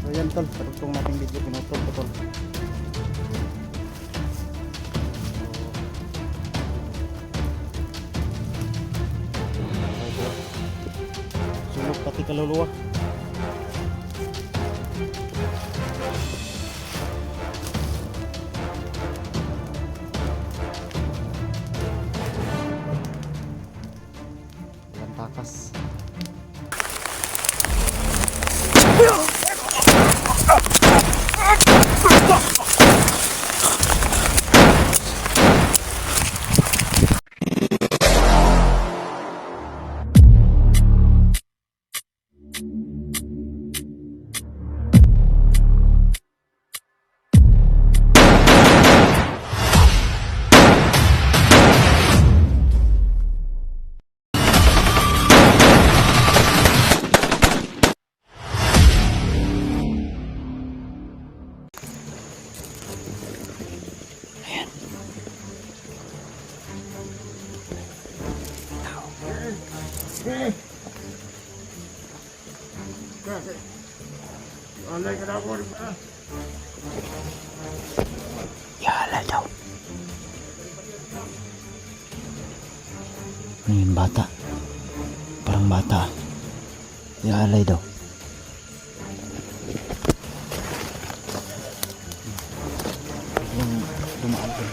So yan tol, karugtong nating video pinutol ko tol. Sulok pati kaluluwa. Yan takas. Yala daw. Ano yun, bata? Parang bata. Yalay daw. Yung dumaan ko.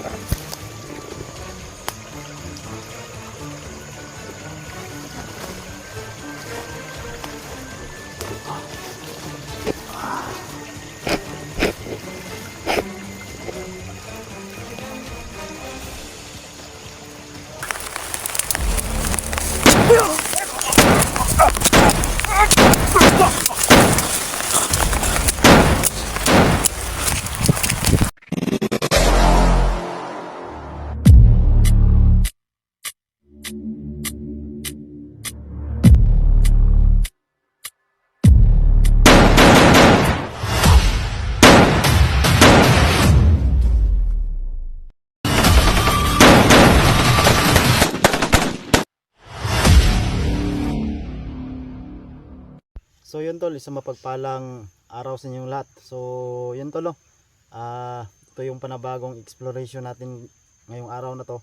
So yun tol, isang mapagpalang araw sa inyong lahat. So yun tol, ito yung panabagong exploration natin ngayong araw na to.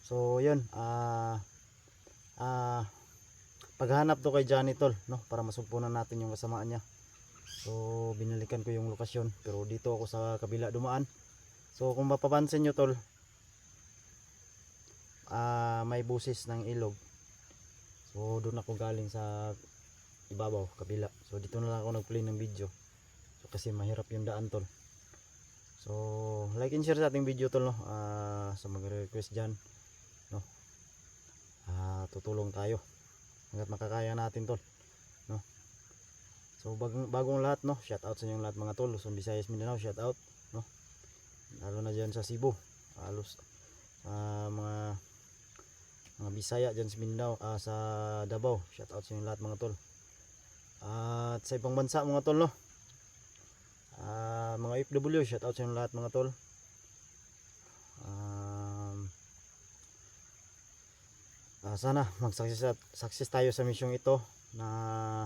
So yun, paghanap to kay Johnny tol, no, para masumpunan natin yung kasamaan niya. So binalikan ko yung lokasyon, pero dito ako sa kabila dumaan. So kung mapapansin nyo tol, may busis ng ilog. So doon ako galing sa ibabaw, kabila. So dito na lang ako nag-play ng video. So kasi mahirap yung daan tol. So like and share sa ating video tol, no. So magre-request diyan, no. Tutulong tayo hangga't makakaya natin tol, no. So bagong lahat, no. Shout out sa inyong lahat mga tol. Luzon, Visayas, Mindanao, shout out, no. Lalo na diyan sa Cebu. Halos mga Bisaya diyan sa Mindanao, sa Davao, shout out sa inyong lahat mga tol. At sa ibang bansa mga tol, no, mga OFW, shout out sa inyo lahat mga tol. Sana mag-success tayo sa misyong ito, na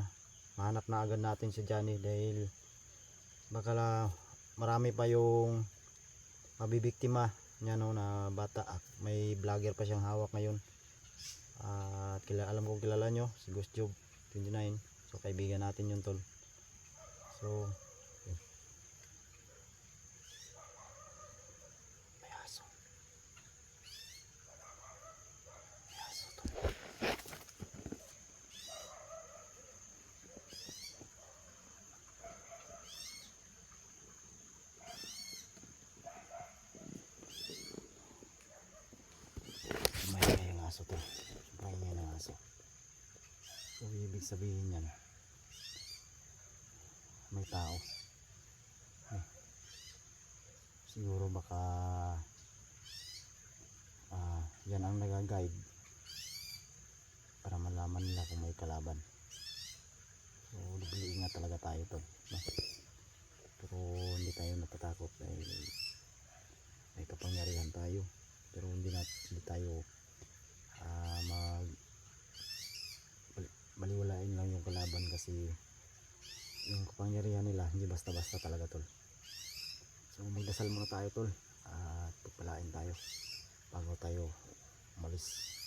mahanap na agad natin si Johnny, dahil baka marami pa yung mabibiktima niya, no, na bata. May vlogger pa siyang hawak ngayon. At alam kong kilala nyo si Ghost Job 29. So kaibigan natin yun tol. So may aso. May aso tol. May kayang aso tol. May kayang aso. So ibig sabihin yan, may tao. Siguro baka yan ang nag-guide para malaman nila kung may kalaban. So ingat talaga tayo tol, no? Pero hindi tayo natatakot dahil may kapangyarihan tayo. Pero hindi tayo baliwalain lang yung kalaban, kasi yung kapangyarihan nila hindi basta-basta talaga tol. So magdasal muna tayo tol at pagpalain tayo bago tayo umalis.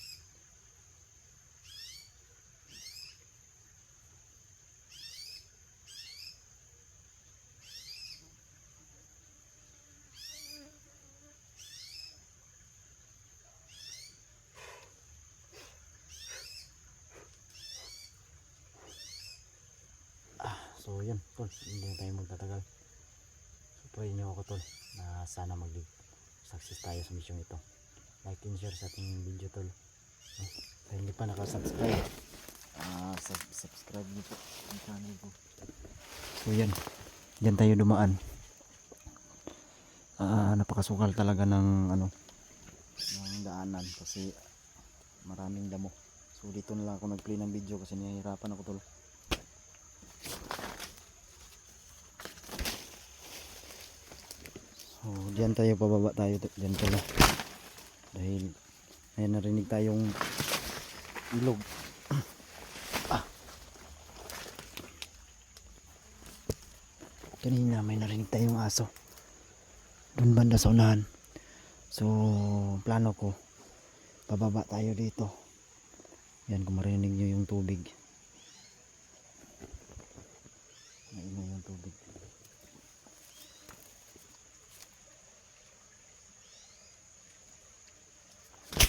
So yan tol, hindi na tayo magtatagal. So pray nyo ako tol na sana success tayo sa mission ito. Like and share sa ating video tol. Kaya hindi pa nakasubscribe, subscribe nyo po ang channel ko. So yan, dyan tayo dumaan. Napakasukal talaga ng ng daanan kasi maraming damo. So dito na lang ako nag-play ng video kasi nahihirapan ako tol. So diyan tayo pababa tayo diyan pala. Dahil may narinig tayong ilog. Kanina may narinig tayong aso. Doon banda sa unahan. So plano ko pababa tayo dito. Yan kung marinig nyo yung tubig. Maingay yung tubig.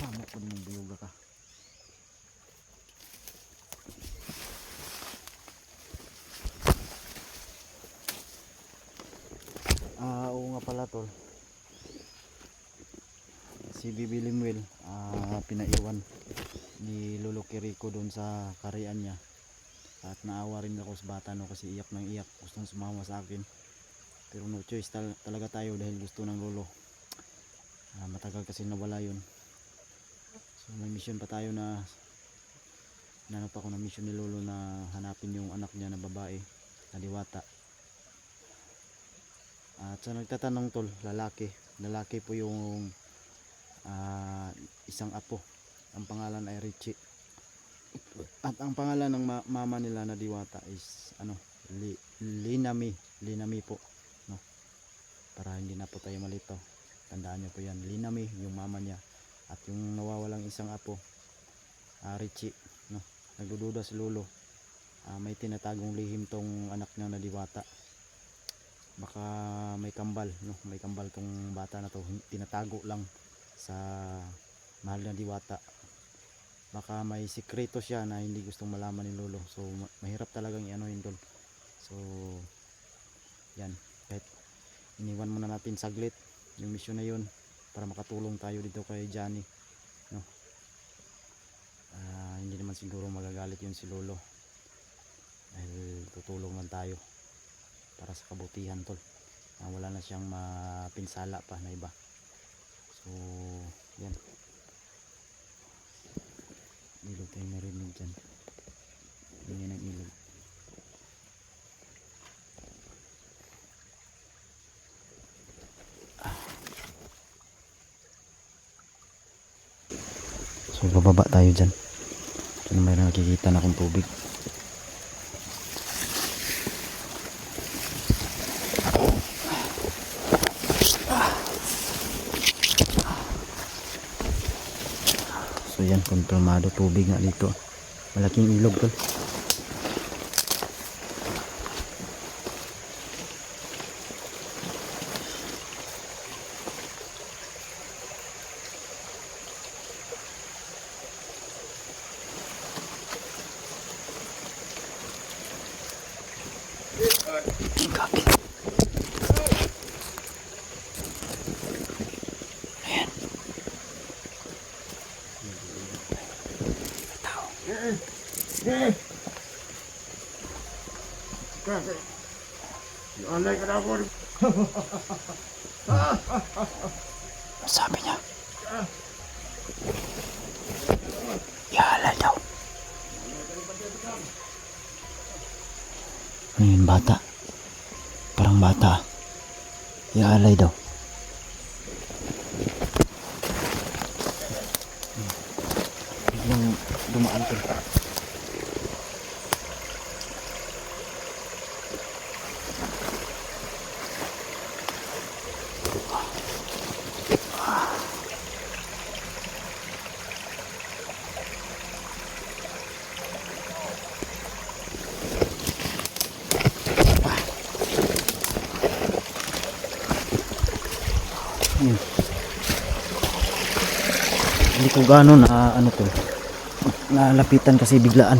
Sama ko ng biyuga ka. Oo nga pala tol. Si Bibi Limwell pinaiwan ni Lolo Kiriko doon sa karian niya. At naawa rin ako sa bata no kasi iyak nang iyak. Gustong sumama sa akin. Pero no choice talaga tayo dahil gusto ng lolo. Matagal kasi nawala yun. So may mission pa tayo na nanap ako ng mission ni lolo na hanapin yung anak niya na babae na Diwata. At sa nagtatanong tol, lalaki po yung isang apo. Ang pangalan ay Richie. At ang pangalan ng mama nila na Diwata is Linami po, no? Para hindi na po tayo malito. Tandaan niyo po 'yan, Linami yung mama niya. At yung nawawalang isang apo, Richie, no? Nagdududa si lolo. May tinatagong lihim tong anak niya na Diwata. Baka may kambal, no? May kambal tong bata na to, tinatago lang sa mahal na Diwata. Baka may sikreto siya na hindi gustong malaman ni lolo. So mahirap talagang i-anuhin doon. So yan, kahit iniwan muna natin saglit yung mission na yun para makatulong tayo dito kay Johnny, no? Hindi naman siguro magagalit yun si lolo dahil tutulong lang tayo para sa kabutihan tol. Wala na siyang mapinsala pa na iba. So yan, ilog tayo narinig dyan. Hindi ng ilog. So bababa tayo dyan. Dyan may nakikita na akong tubig. So yan, kontrolmado tubig nga dito. Malaking ilog tol. Ayan. Sabi niya, ihalay daw. Ano yun, bata? Parang bata. Ihalay daw. Biglang dumaan ko. Yun. Hindi ko gaano na ano to, nalapitan kasi biglaan.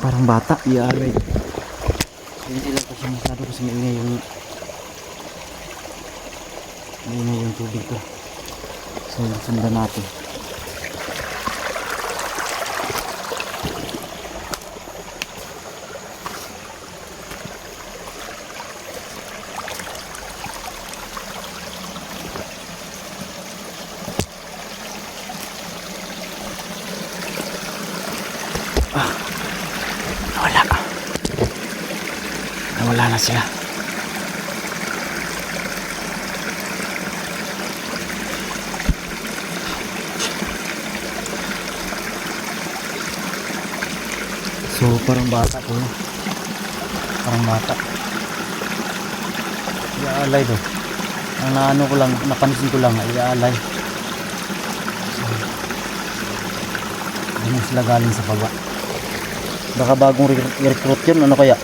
Parang bata, iyari. Hindi lang kasi masyado kasi maingay yung tubig ko. So sundan natin. Nawala na sila. So parang bata ko, parang bata. Iaalay to. Ang naano ko lang, napansin ko lang, iaalay. So, hindi sila galing sa baba. Baka bagong recruit yun, ano kaya?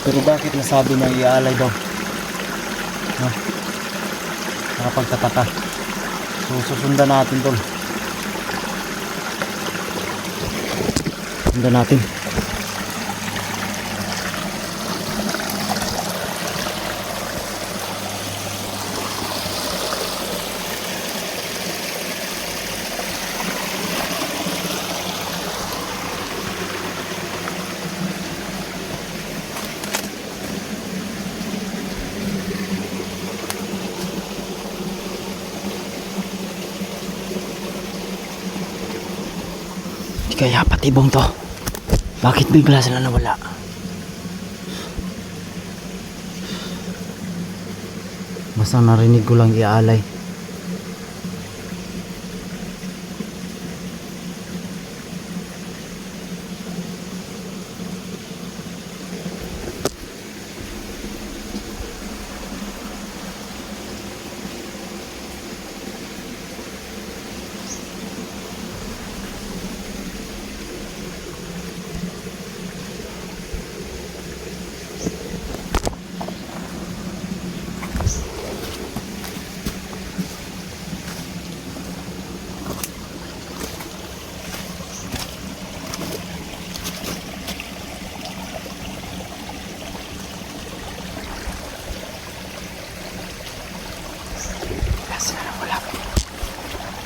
Pero bakit nasabi na iaalay daw? No? Nakapagtataka. So susundan natin tol. Sundan natin. Kaya patibong to. Bakit bigla sila nawala? Basta narinig ko lang iaalay.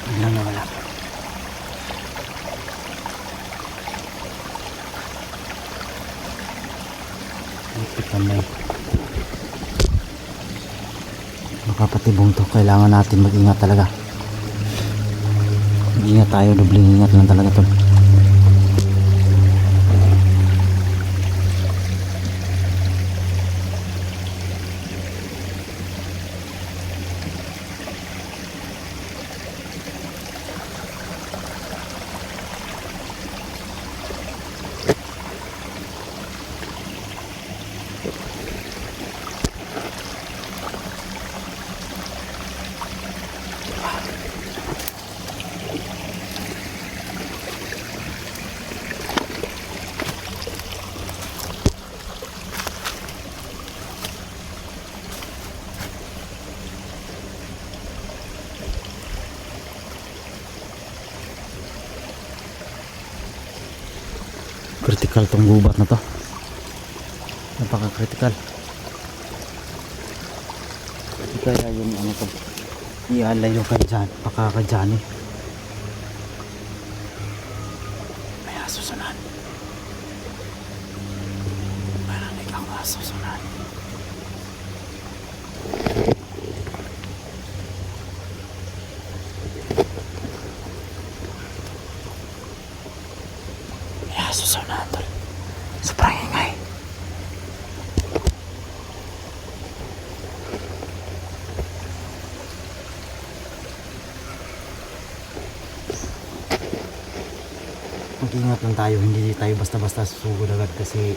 Biglang nawala. Itamay. Makapatibong to. Kailangan natin mag-ingat talaga. Mag-ingat tayo. Dobling ingat lang talaga to. Critical tong gubat na to. Napaka-critical. Kaya yung ano to, ialay yung kay Jan, pakakadyan eh. May aso sunan. Parang ikaw aso sunan. May aso sunan tol. Sobrang ingay. Mag-ingat lang tayo, hindi tayo basta-basta susugod agad kasi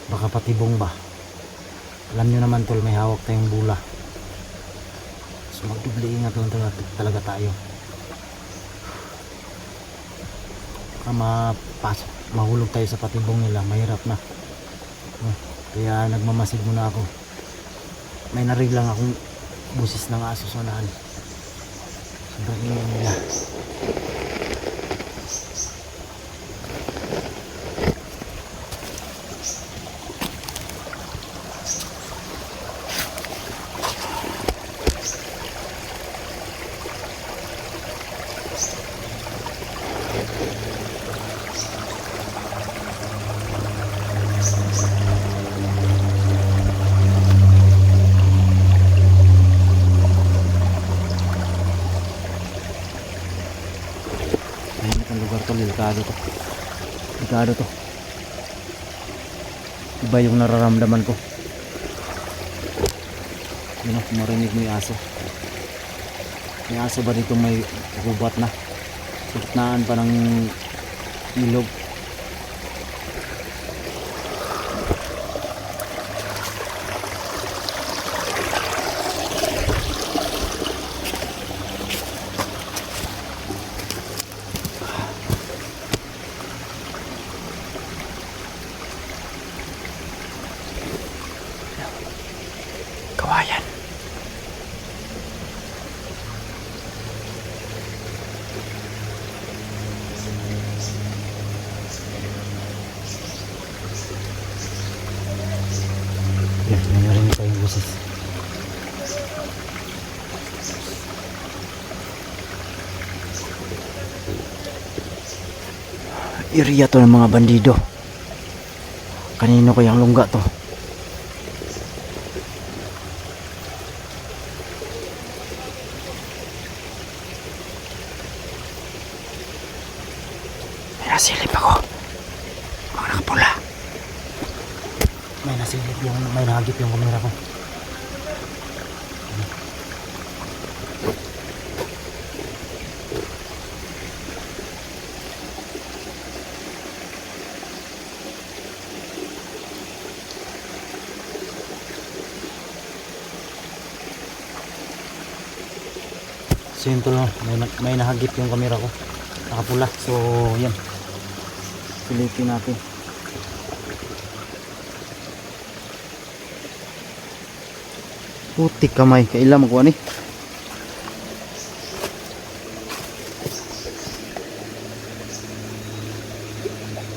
baka patibong ba. Alam nyo naman tol, may hawak tayong bula. So magdubli ingat lang talaga tayo. Mahulog tayo sa patibong nila, mahirap na. Kaya nagmamasid muna ako. May narinig lang akong busis ng aso sa unahan. Sobrang ingay nila. Delikado to. Iba yung nararamdaman ko. Yun ako, marinig mo yung aso. May aso ba dito, may gubat na? Sitnaan pa ng ilog. Kawayan. Yan, may narinig tayong busis. Area to ng mga bandido. Kanino kayang lungga to? Nasilip ako. Mga nakapula. May nahagip yung kamera ko. So yun tuloy, may nahagip yung kamera ko. Nakapula. So yan. Silipin natin. Putik kamay, kailan magkuha ni?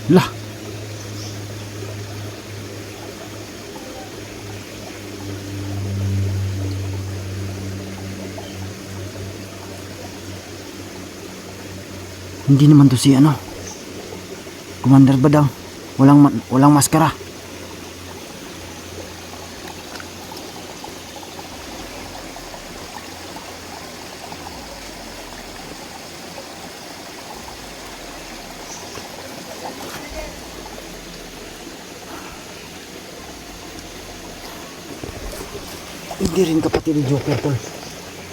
Lah. Hindi naman to si ano, Commander Badang. Walang maskara. Hindi rin kapatid ni Joker tol.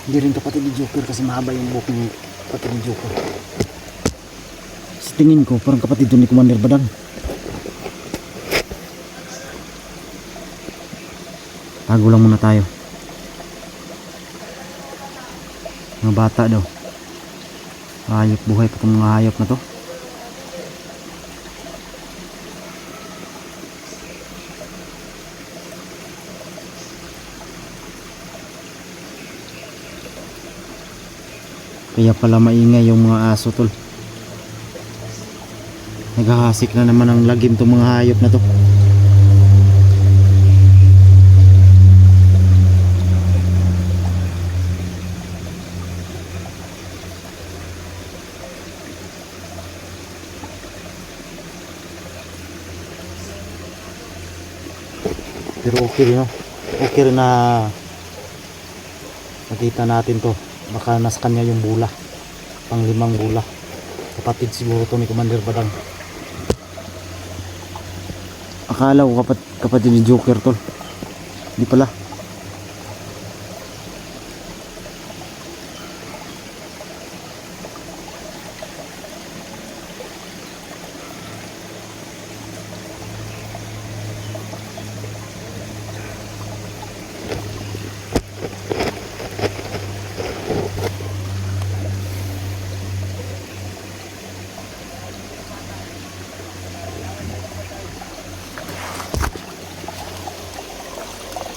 Hindi rin kapatid ni Joker kasi mahaba yung buhok ng kapatid ni Joker. Sa tingin ko parang kapatid doon ni Commander Badang. Tago lang muna tayo. Mga bata daw. Hayop buhay pa itong mga hayop na to. Kaya pala maingay yung mga aso tol. Naghahasik na naman ang lagim itong mga hayop na to. Pero okay rin, no? Okay rin na nakita natin to. Baka nasa kanya yung bula, pang 5 bula. Kapatid siguro to ni Commander Badang. Akala ko kapatid ni Joker tol. Hindi pala.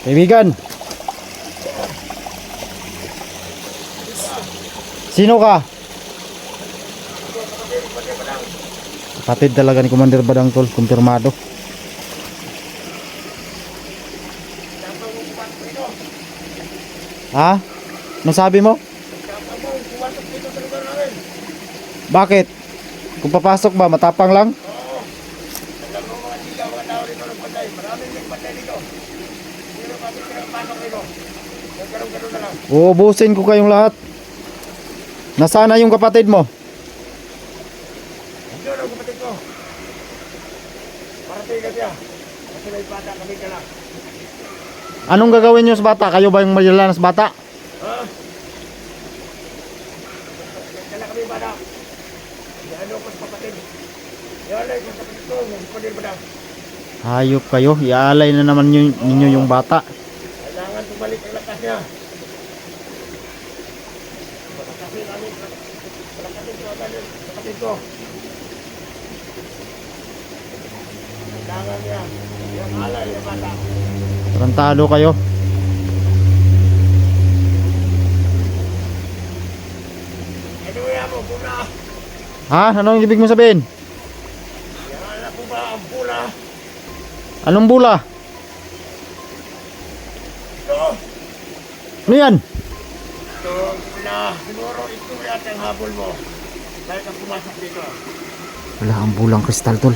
Kaibigan. Sino ka? Kapatid talaga ni Commander Badang tol, kumpirmado. Ha? Ano sabi mo? Bakit? Kung papasok ba, matapang lang? Uubusin ko kayong lahat. Nasaan na yung kapatid mo? Anong gagawin nyo sa bata? Kayo ba yung madala sa bata? Hayop kayo, iaalay na naman ninyo yung bata. Kailangan bumalik ang lakas niya. Palakasin ko. Kailangan niya. Yung alay ng bata. Tarantado kayo. Ano yan mo, pula? Ha? Anong ibig mo sabihin? Yan na po ba ang pula? Anong bula? Ito. Ano yan? Ito, pula. Siguro ito yata ang habol mo. Dahil kang pumasok dito. Wala ang bulang kristal tol.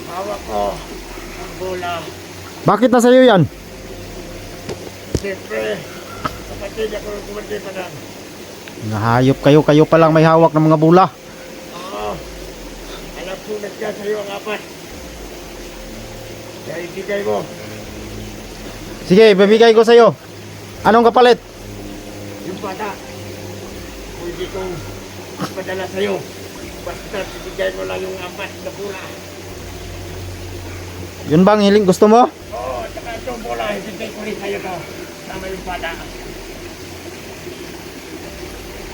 Hawak ko ang pula. Bakit nasa iyo yan? Siyempre, kapatid ako ng kumandi pa na. Nahayop kayo, kayo pa lang may hawak ng mga bula. Oo. Alam ko nagka sa'yo ang apat. Kaya ibigay mo. Sige, ibibigay ko sa iyo. Anong kapalit? Yung bata. Pwede kong padala sa'yo. Basta ibigay mo lang yung apat na pula. Yun bang hiling gusto mo? Oo, at saka itong pula. Ibigay ko rin sa'yo to. Tama yung bata.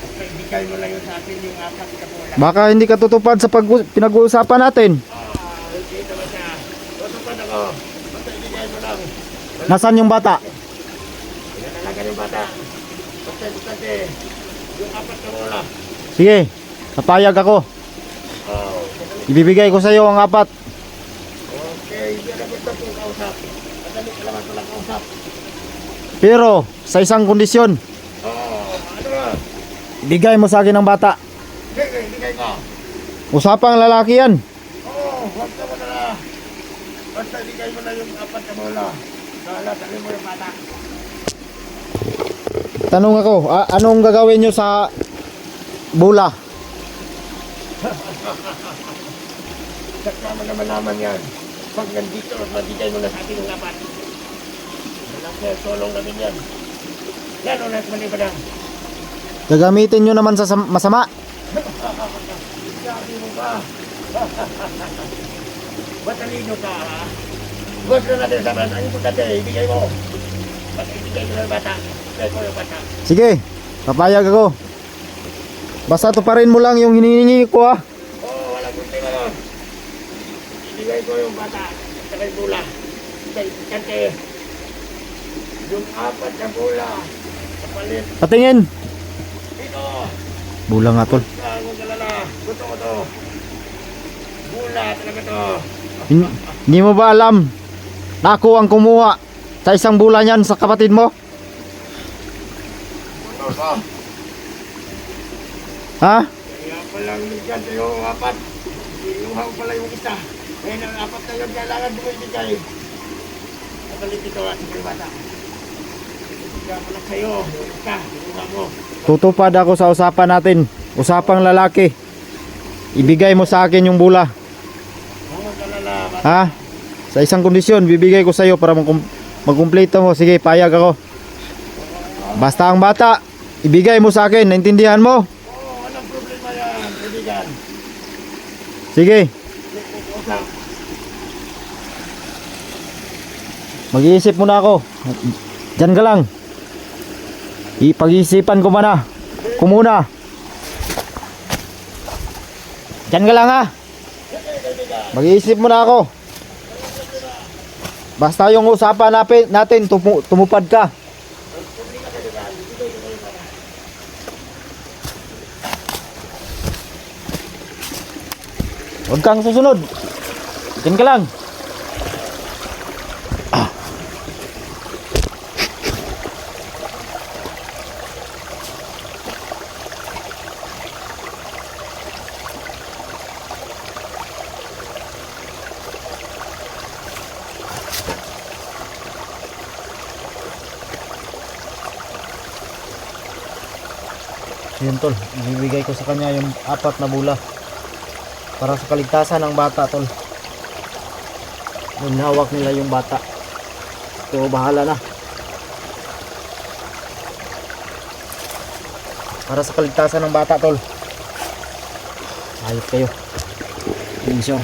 Basta ibigay mo lang yung sa akin yung apat na pula. Baka hindi ka tutupad sa pinag-uusapan natin. Hindi naman siya. Tutupan ako. Basta ibigay mo lang. Nasaan yung bata? Yan talaga yung bata. Basta importante. Yung apat na pula. Sige, napayag ako. Oo. Ibibigay ko sa iyo ang apat. Okay, hindi na gusto kong kausap. Madali ka naman palang kausap. Pero sa isang kondisyon, Oo, ano ba? ibigay mo sa akin ang bata. Bigay ko. Usapang lalaki yan. Oo, huwag ka mo na. Basta bigay mo na yung apat na bola. Dali mo yung bata. Tanong ako, anong gagawin nyo sa bula? Saka mo naman naman yan. Pag nandito, mabigay mo na sa akin yung apat. Walang tulong namin yan. Lalo na mali ba lang? Gagamitin nyo naman sa masama. Sabi mo ba? Batalino ka, ha? Gusto natin sa bata. Ang importante, ibigay mo. Basta ibigay mo na yung bata. Ibigay mo yung bata. Sige, papayag ako. Basta tuparin mo lang yung hinihingi ko ha. Oo, walang problema nun. Ibigay ko yung bata. At saka yung bula. Kaya importante, yung apat na bula. Kapalit. Patingin. Dito. Bula nga tol. Huwag mong galala. Gusto ko to. Bula talaga to. Hindi mo ba alam na ako ang kumuha sa isang bula niyan sa kapatid mo? Ano ka? Ha? Kaya palang minsan yung apat. Inuhaw pala yung isa. Kaya ng apat na yun kailangan bumibigay. Kapalit ito at yung bata. Kaya pala sa'yo. Yung isa. Inuha mo. Tutupad ako sa usapan natin. Usapang lalaki. Ibigay mo sa akin yung bula. Huwag galala. Ha? Sa isang kondisyon, bibigay ko sa iyo para magkumpleto mo. Sige, payag ako. Basta ang bata, ibigay mo sa akin. Naintindihan mo? Oo, walang problema yan. Kaibigan. Sige, Usap. mag-iisip muna ako. Diyan ka lang. Ipag-iisipan ko muna. Kumuna. Diyan ka lang ha. Mag-iisip muna ako. Basta yung usapan natin tumupad ka. Huwag kang susunod. Diyan ka lang. Yun tol, ibibigay ko sa kanya yung 4 na bula para sa kaligtasan ng bata tol. Yung hawak nila yung bata, so bahala na. Para sa kaligtasan ng bata tol. Ayos kayo. Yun siya.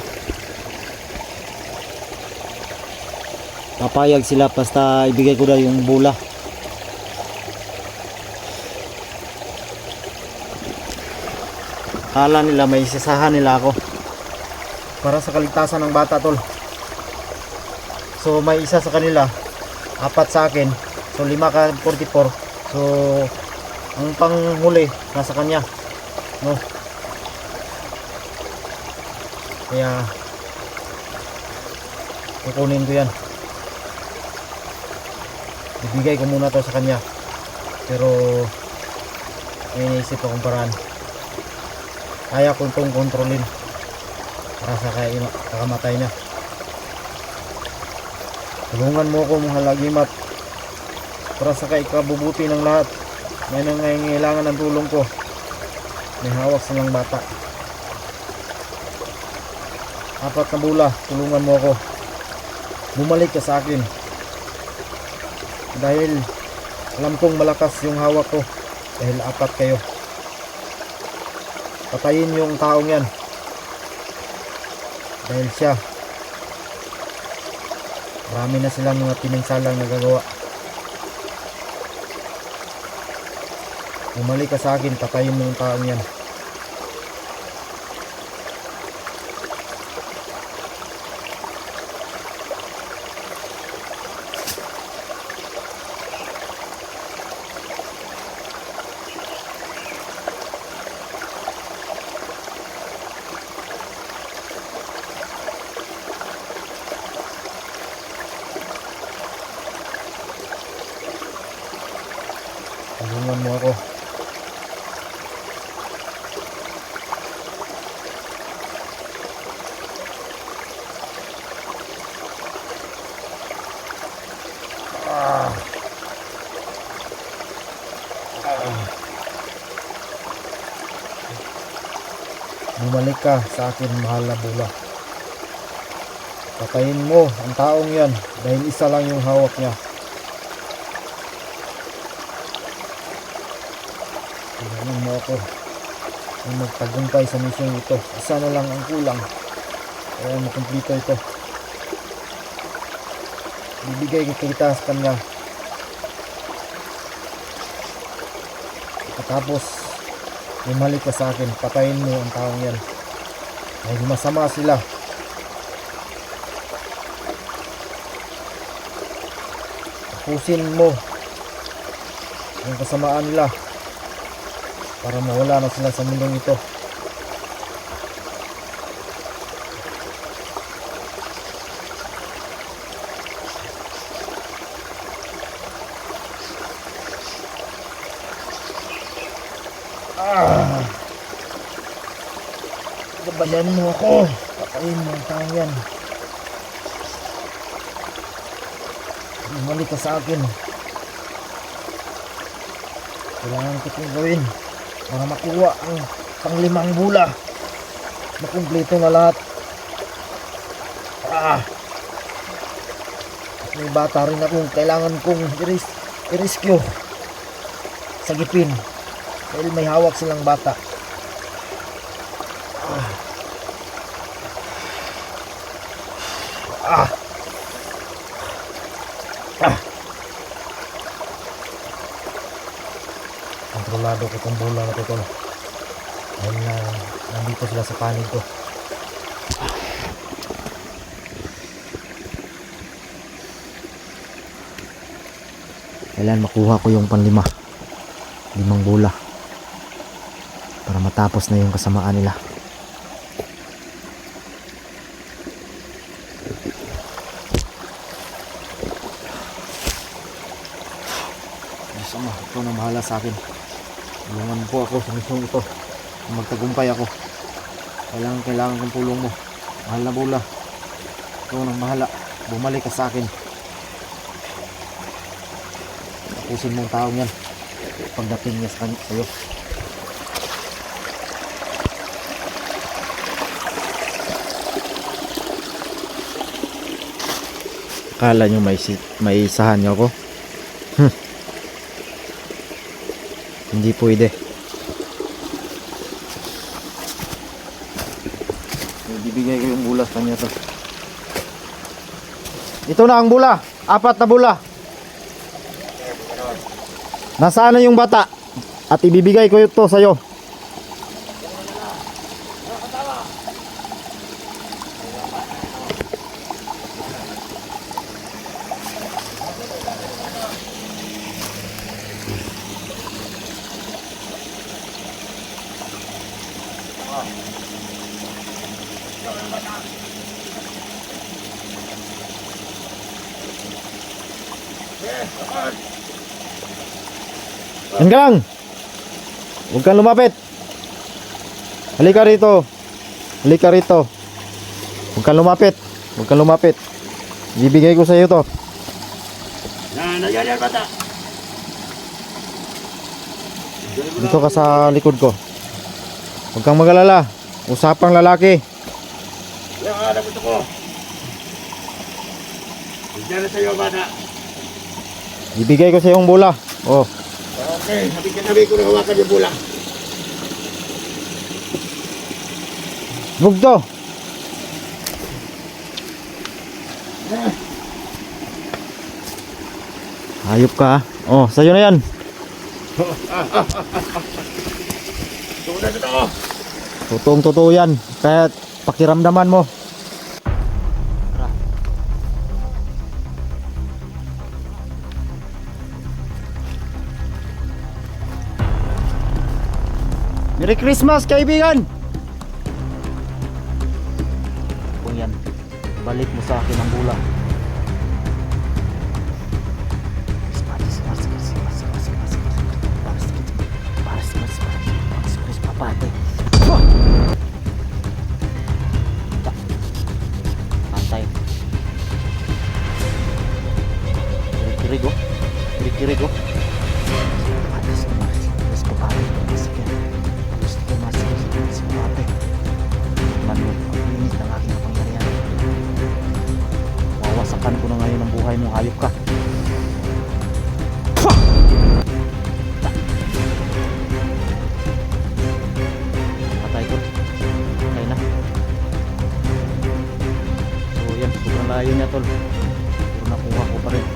Papayag sila basta ibigay ko na yung bula. Kala nila may isasahan nila ako para sa kaligtasan ng bata tol. So may isa sa kanila, 4 sa akin, so 5 ka 44. So ang panghuli nasa kanya, no? Kaya kukunin ko yan. Ibigay ko muna to sa kanya, pero may iniisip akong paraan. Kaya ko itong kontrolin para sa kakamatay niya. Tulungan mo ako mga lagimat para sa kaikabubuti ng lahat. May nangangailangan ng tulong ko. May hawak silang bata. 4 na bula, tulungan mo ako. Bumalik ka sa akin. Dahil alam kong malakas yung hawak ko. Dahil 4 kayo. Patayin yung taong yan. Dahil siya, marami na silang mga pinansalang nagagawa. Bumalik ka sa akin, patayin mo yung taong yan. Tulungan mo ako. Bumalik ka sa akin, mahal na bula. Patayin mo ang taong yan dahil isa lang yung hawak niya. Tulungan mo ako na magtagumpay sa misyong ito. Isa na lang ang kulang kaya makumplito ito. Bibigay ko kita sa kanya. Tapos bumalik ka sa akin, patayin mo ang taong yan dahil masama sila. Tapusin mo yung kasamaan nila para mawala na sila sa mundong ito. Gabayan mo ako, patayin mo ang taong yan. Bumalik ka sa akin. Kailangan ko itong gawin para makuha ang pang-5 bula. Makumpleto na lahat. At may bata rin akong kailangan kong i-rescue. Sagipin dahil may hawak silang bata. Kontrolado ko itong bola na ito tol. Dahil nandito sila sa panig ko. Kailan makuha ko yung panlima. 5 bola. Para matapos na yung kasamaan nila. Diyos Ama, ikaw na bahala sa akin. Tulungan po ako sa misyong ito. Magtagumpay ako. Kailangan kong tulong mo. Mahal na bola. Ikaw nang bahala. Bumalik ka sa akin. Tapusin mong taong yan. Pagdating niya sa sa'yo. Akala nyo may isahan nyo ako? Hindi pwede. Bibigay ko yung bula sa kanya to. Ito na ang bula. 4 na bula. Nasaan na yung bata? At ibibigay ko ito sa'yo. Yan ka lang. Huwag kang lumapit. Halika rito. Halika rito. Huwag kang lumapit. Huwag kang lumapit. Ibibigay ko sa iyo to. Nandiyan yan bata. Dito ka sa likod ko. Huwag kang mag-alala. Usapang lalaki. Yung anak ko. Nandiyan na sa'yo bata. Ibigay ko sa iyo yung bola. Oh. Okay, sabi ko na hawakan yung bola. Bugto. Hayop ka. Oh, sa'yo na yan. Tunay na ito. Totoong totoo yan. Kahit pakiramdaman mo. Merry Christmas, kaibigan! Kung yan, balik mo sa akin ang bola. Pantay. Kiri-kirigo. Kiri-kirigo. Wawasakan ko na ngayon ang buhay mo, hayop ka. Patay ko. Patay na. So yan, sobrang layo niya tol. Pero nakuha ko pa rin.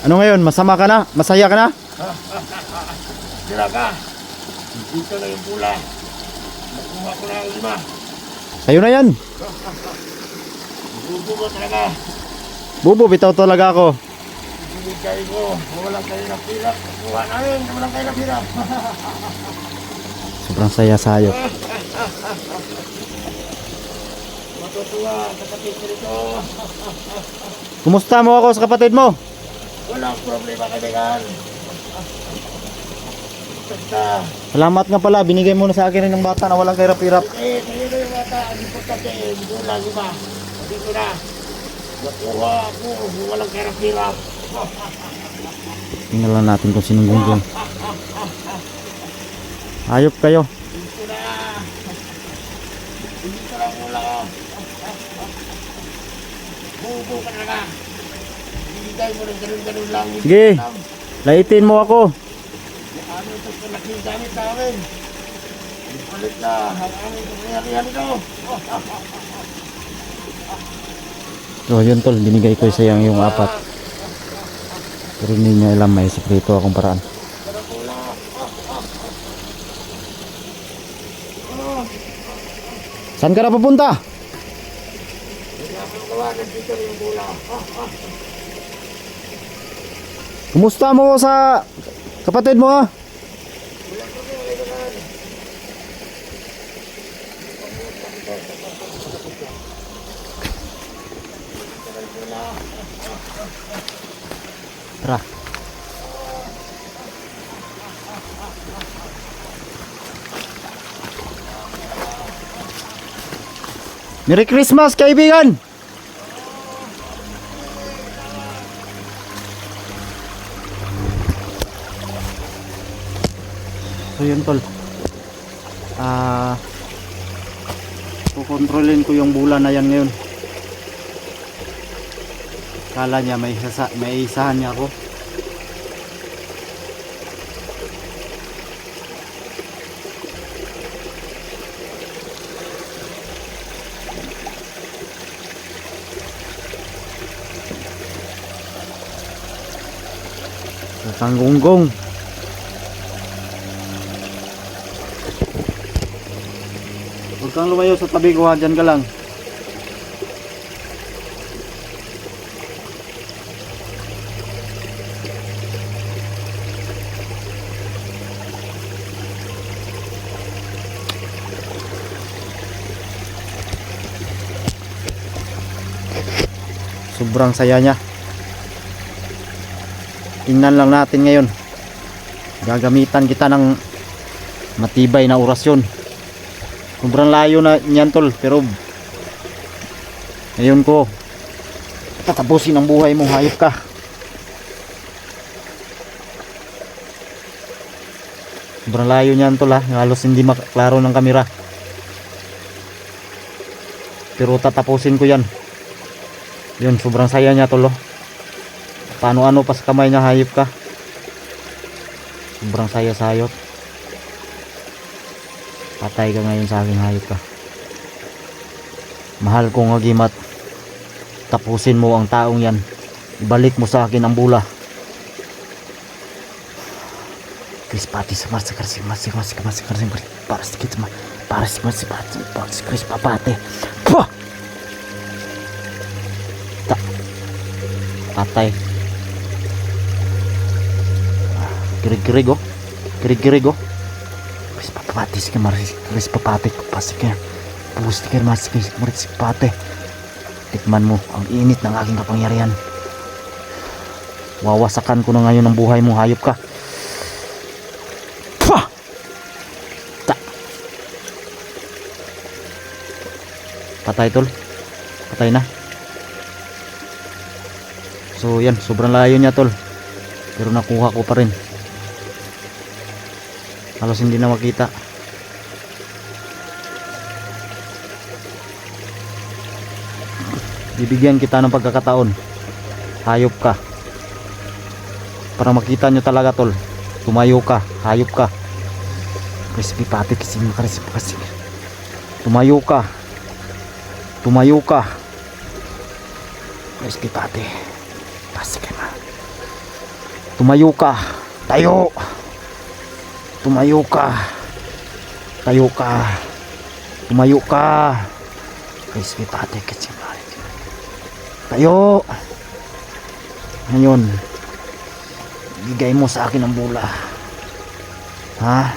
Ano ngayon? Masama ka na? Masaya ka na? Sira ka. Dito na yung bola. Nakuha ko na ang 5. Sa'yo na yan. Bubo mo talaga. Bubo, bitaw talaga ako. Binigay ko. Walang kayo na pira. Nakuha namin. Walang kayo na pira. Sobrang saya sa hayop. Matutuwa. Kapatid ko rito. Kumusta mo ako sa kapatid mo? Walang problema kaibigan. Basta. Salamat nga pala, binigay mo na sa akin ng bata na walang kahirap-hirap. Eh, sa'yo na yung bata. Ang importante. Hindi lang 5. Dito na. Nakuha ako. Walang kahirap-hirap. Tingnan lang natin kung sinong gunggong. Hayop kayo. Dito na. Dito lang mula ko. Bubo ka talaga. Bigay mo ng ganun-ganun lang. Sige. Laitin mo ako. Ano ito sa laking gamit namin? Ipalit na ang aming kapangyarihan ito. So yun tol, binigay ko sa yung 4. Pero hindi niya alam may sekreto akong paraan. Saan ka na papunta? Kumusta mo sa kapatid mo ha? Tara. Merry Christmas kaibigan! So yun tol, kukontrolin ko yung bulan na yan ngayon. Kala niya may isahan niya ako. Tanggunggong. Huwag kang lumayo sa tabi ko ha, dyan ka lang. Sobrang saya niya. Tingnan lang natin ngayon. Gagamitan kita ng matibay na orasyon. Sobrang layo na niyan tol, pero ngayon ko tatapusin ang buhay mo, hayop ka. Sobrang layo niyan tol ha, halos hindi maklaro ng kamera. Pero tatapusin ko yan. Yun, sobrang saya niya tol oh. Paano-ano pa sa kamay niya, hayop ka. Sobrang saya sa hayop. Patay ka ngayon sa akin, hayop ka. Mahal kong agimat. Tapusin mo ang taong yan. Ibalik mo sa akin ang bula. Chris Pati sa Chris Papate. Puh! Patay. Kirig-kirig oh. Kirig-kirig oh. Chris Papatis ka Chris Papate pasik ka. Pusti ka mas Chris Papate. Tikman mo ang init ng aking kapangyarihan. Wawasakan ko na ngayon ang buhay mo, hayop ka. Pah! Ta. Patay tol. Patay na. So yan, sobrang layo niya tol. Pero nakuha ko pa rin. Halos hindi na makita. Bibigyan kita ng pagkakataon, hayop ka, para makita nyo talaga tol. Tumayo ka, hayop ka. Crispy Pati kasi makarisip kasi. Tumayo ka. Tumayo ka. Crispy Pati. Pasik na. Tumayo ka. Tayo. Tumayo ka. Tayo ka. Tumayo ka. Crispy Pati kasi tayo. Ngayon, bigay mo sa akin ang bula. Ha?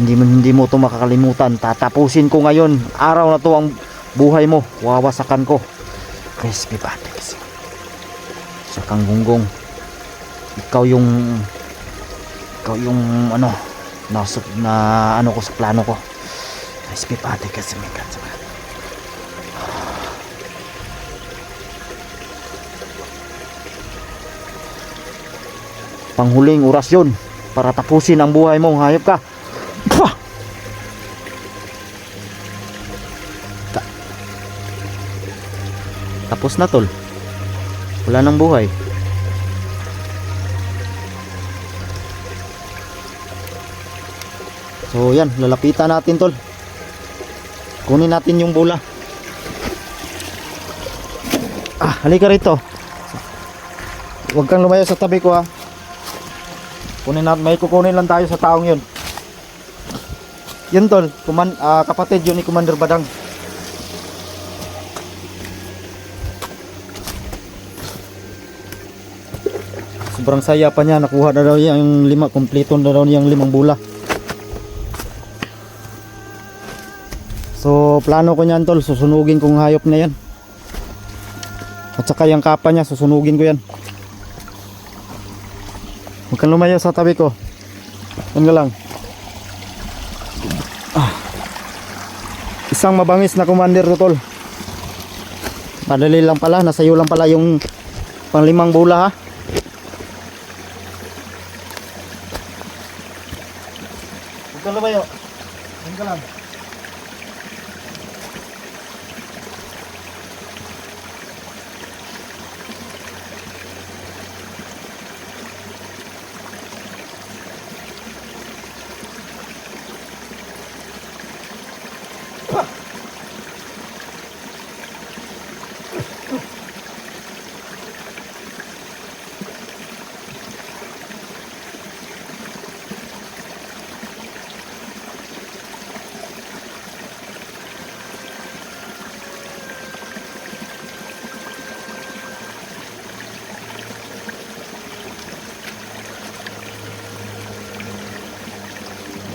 Hindi mo ito makakalimutan. Tatapusin ko ngayon. Araw na to ang buhay mo. Wawasakan ko. Crispy Pati kasi. Sa Kanggunggong. Ikaw yung ano na ano ko sa plano ko. Crispy Pati kasi may kansa. Panghuling orasyon para tapusin ang buhay mo, hayop ka. Pah! tapos na tol. Wala nang buhay. So yan, lalapitan natin tol. Kunin natin yung bula. Halika rito. Huwag kang lumayo sa tabi ko ha. Kunin natin, may kukunin lang tayo sa taong yun. Yun tol, kapatid yun ni Commander Badang. Sobrang saya pa niya, nakuha na daw niya yung kompleto na daw niya yung 5 bula. So plano ko niyan tol, susunugin kong hayop na yan. At saka yung kapa niya, susunugin ko yan. Huwag kang lumayo sa tabi ko. Yan ka lang. Isang mabangis na commander to tol. Madali lang pala, nasa iyo lang pala yung pang 5 bula ha. Huwag kang lumayo. Yan ka lang.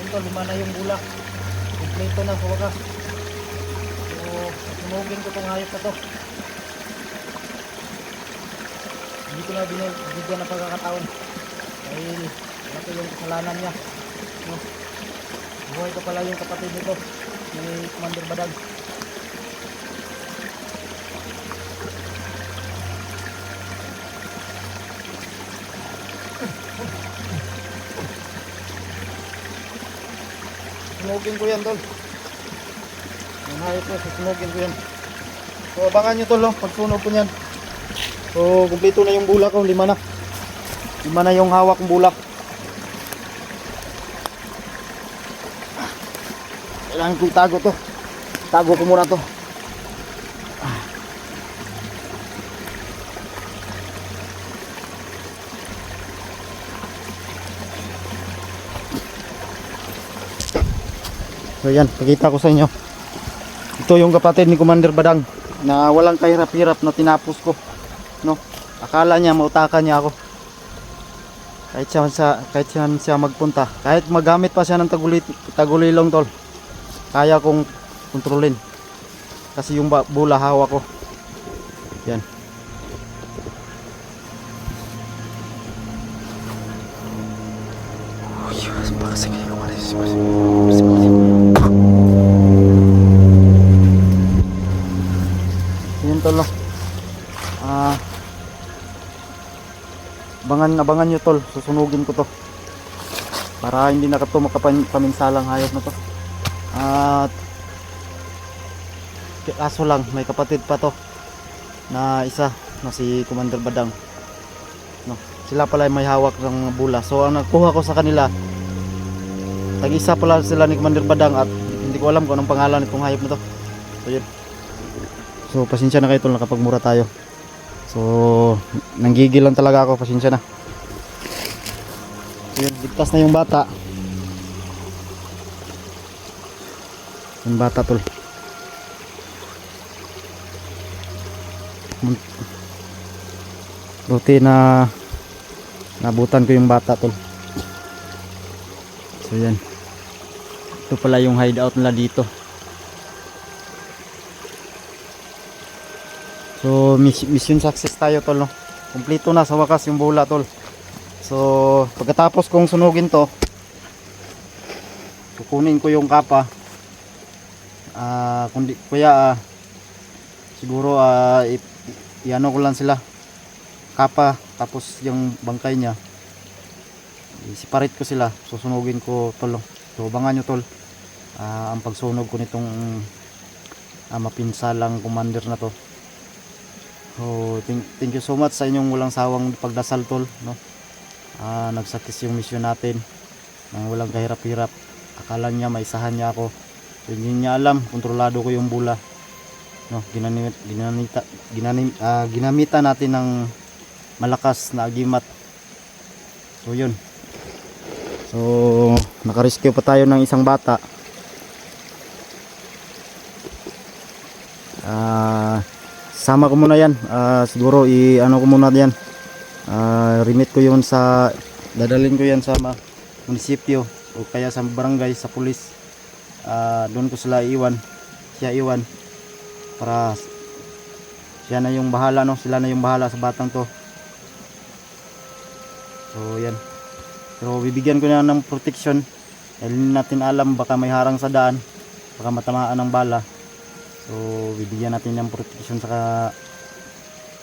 Ito, 5 na yung bula. Kompleto na sa wakas. So, sunugin ko itong hayop na to. Hindi ko na binigyan ng pagkakataon. Dahil ito yung kasalanan niya. So, buhay ko pala yung kapatid nito, si Commander Badang. Sunugin ko yan tol. Yung hayop ko, susunugin ko yan. So abangan nyo tol, pagsunog ko yan. So kumpleto na yung bula ko, 5 na. 5 na yung hawak kong bula. Kailangan ko itago to. Tago ko muna to. So yan, pakita ko sa inyo. Ito yung kapatid ni Commander Badang na walang kahirap-hirap na tinapos ko, no? Akala niya mautakan niya ako. Kahit siya magpunta, kahit magamit pa siya ng tagulilong tol, kaya kong kontrolin. Kasi yung bula hawak ko. Yan. Yun tol, no? Abangan nyo tol, susunugin ko to para hindi na ito makapaminsalang hayop na to. At kaso lang, may kapatid pa to na isa na si Commander Badang, no? Sila pala may hawak ng bula. So ang nakuha ko sa kanila, tag-isa pala sila ni Commander Badang at hindi ko alam kung anong pangalan itong hayop na to. So yun. So pasensya na kayo tol, nakapagmura tayo. So nanggigil lang talaga ako, pasensya na. So yun, ligtas na yung bata. Yung bata tol. Buti na nabutan ko yung bata tol. So yan. Ito pala yung hideout nila dito. So mission success tayo tol, no? Kompleto na sa wakas yung bula tol. So pagkatapos kong sunugin to, kukunin ko yung kapa. Kundi kuya siguro iano ko lang sila kapa, tapos yung bangkay niya i-separate ko sila, susunugin ko tol. So abangan nyo tol ang pagsunog ko nitong mapinsalang commander na to. So, thank you so much sa inyong walang sawang pagdasal tol, no? Nagsakis yung mission natin nang walang kahirap-hirap. Akala niya maisahan niya ako. So, hindi niya alam, kontrolado ko yung bula. No, ginamitan natin ng malakas na agimat. So, yun. So, nakarescue pa tayo ng isang bata. Sama ko muna yan. Siguro ano ko muna yan. Remit ko yun sa, dadalhin ko yan sa munisipyo o kaya sa barangay, sa pulis. Doon ko sila siya iwan para siya na yung bahala, no? Sila na yung bahala sa batang to. So yan. Pero bibigyan ko na ng protection dahil hindi natin alam, baka may harang sa daan, baka matamaan ng bala. So bibigyan natin ng protection sa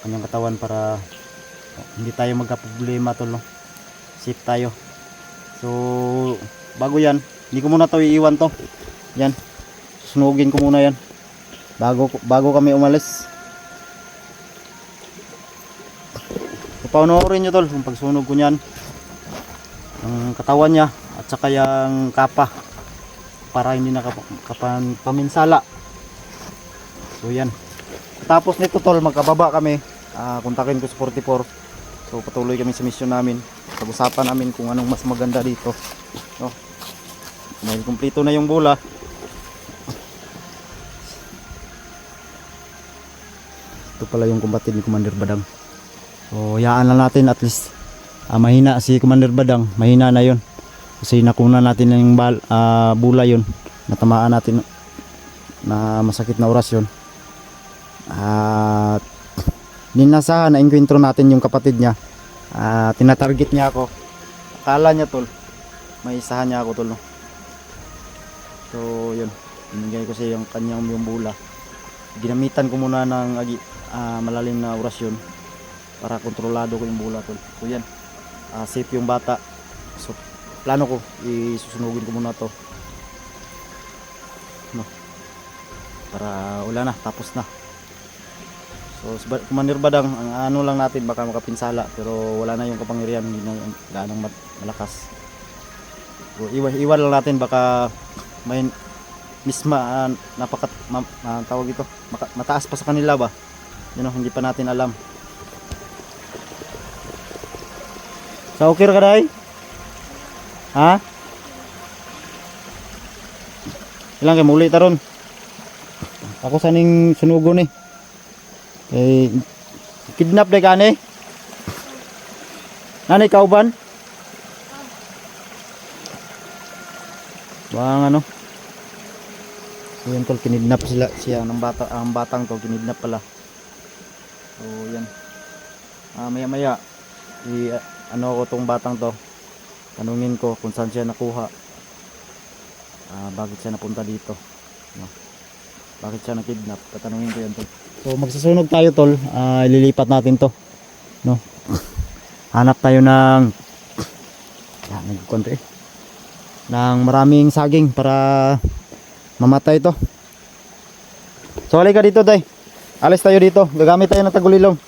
kanyang katawan para hindi tayo magka-problema tol, no? Safe tayo. So bago yan, hindi ko muna to iiwan to. Yan. Sunugin ko muna yan bago kami umalis. So panoorin nyo tol yung pagsunog ko niyan, ang katawan niya at saka yung kapa para hindi nakapaminsala. So yan. Tapos nito tol, magkababa kami, kontakin ko sa 44. So patuloy kami sa mission namin. Pag-usapan namin kung anong mas maganda dito, no? Dahil kumpleto na yung bula. Ito pala yung kumpatid ni Commander Badang. So hayaan lang natin, at least mahina si Commander Badang, mahina na yun kasi nakuna natin yung bula yun, natamaan natin na masakit na oras yun. At ninasahan na enkwentro natin yung kapatid niya. Tinatarget niya ako, akala niya tol may isahan niya ako tol, no? So yun, binigay ko siya yung kanyang yung bula. Ginamitan ko muna ng malalim na orasyon para kontrolado ko yung bula tol. So yan, safe yung bata. So plano ko, isusunugin ko muna to, no? Para wala na, tapos na. So Commander Badang, ang ano lang natin, baka makapinsala pero wala na yung kapangyarihan, hindi na gaanong malakas. So, iwan lang natin, baka may misma tawag ito, mataas pa sa kanila ba, yun, hindi pa natin alam. So okay ka day? Ha? Ilang kayo muli taron? Ako saning sunugon eh. Kidnap day ka ni? Nanay kauban? Bang ano? So yan tol, kinidnap siya ng bata, ang batang to kinidnap pala. So yan. Maya maya ano ko tong batang to, tanungin ko kung saan siya nakuha, bakit siya napunta dito, no? Bakit siya nakidnap, tatanungin ko yan tol. So magsasunog tayo tol, ililipat natin to, no? Hanap tayo ng ng maraming saging para mamatay to. So halika dito tay, alis tayo dito, gagamit tayo ng tagulilong.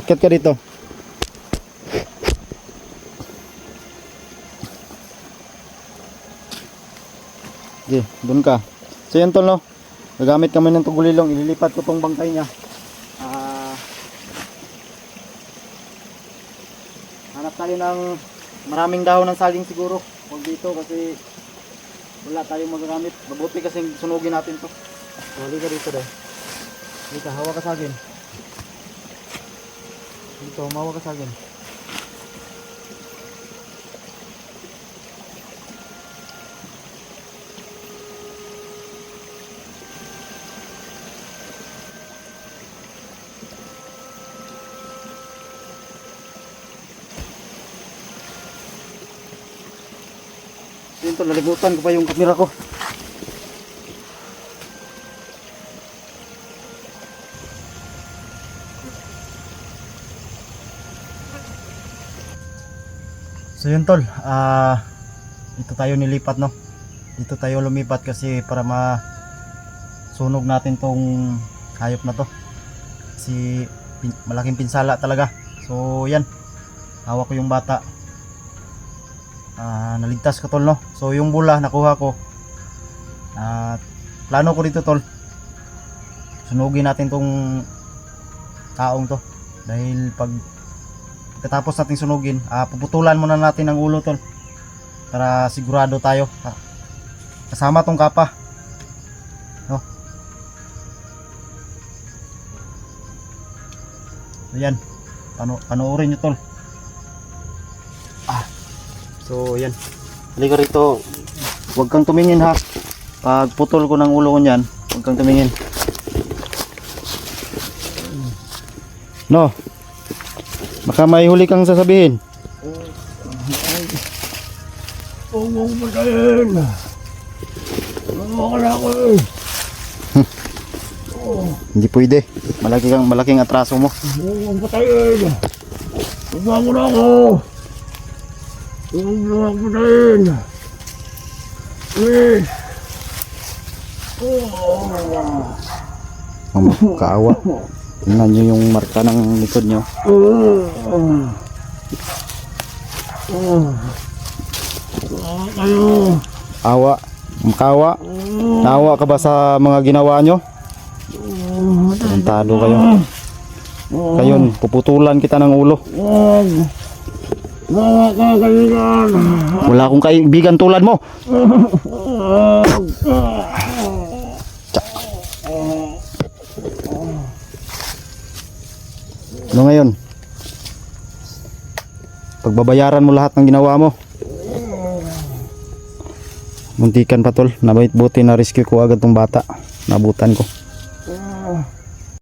Akit ka dito. Okay, dun ka. So yun tol, no? Gagamit kami ng tagulilong, ililipat ko tong bangkay niya. Hanap tayo ng maraming dahon ng saging siguro. Huwag dito kasi wala tayong magagamit. Mabuti kasi sunugin natin to. So halika dito dahil. Halika, hawa ka saging. Dito, hawa ka saging. Dito, nalimutan ko pa yung kamera ko. So yun tol, dito tayo nilipat, no? Dito tayo lumipat kasi para sunog natin tong hayop na to. Kasi malaking pinsala talaga. So yan, hawak ko yung bata. Naligtas ko tol, no. So yung bula nakuha ko. At plano ko dito tol, sunugin natin tong taong to. Dahil pagkatapos natin sunugin, puputulan muna natin ang ulo tol, para sigurado tayo kasama tong kapa, no. So yan, panoorin nyo tol. So yan, halika rito, huwag kang tumingin ha. Pag putol ko ng ulo ko nyan, huwag kang tumingin. No, baka may huli kang sasabihin. Huwag patayin. Huwag ka na ako eh. Hindi pwede, malaking atraso mo. Huwag patayin. Huwag mo na ako. Huwag patayin. Please. Kaawa. Tingnan nyo yung marka ng likod nyo. Kayo. Awa, makawa. Naawa ka ba sa mga ginawa nyo? Tarantado kayo. Ngayon, puputulan kita ng ulo. Mga kaibigan. Wala akong kaibigan tulad mo. Ano ngayon? Pagbabayaran mo lahat ng ginawa mo. Muntikan pa tol, nabait buti na rescue ko agad tong bata. Nabutan ko.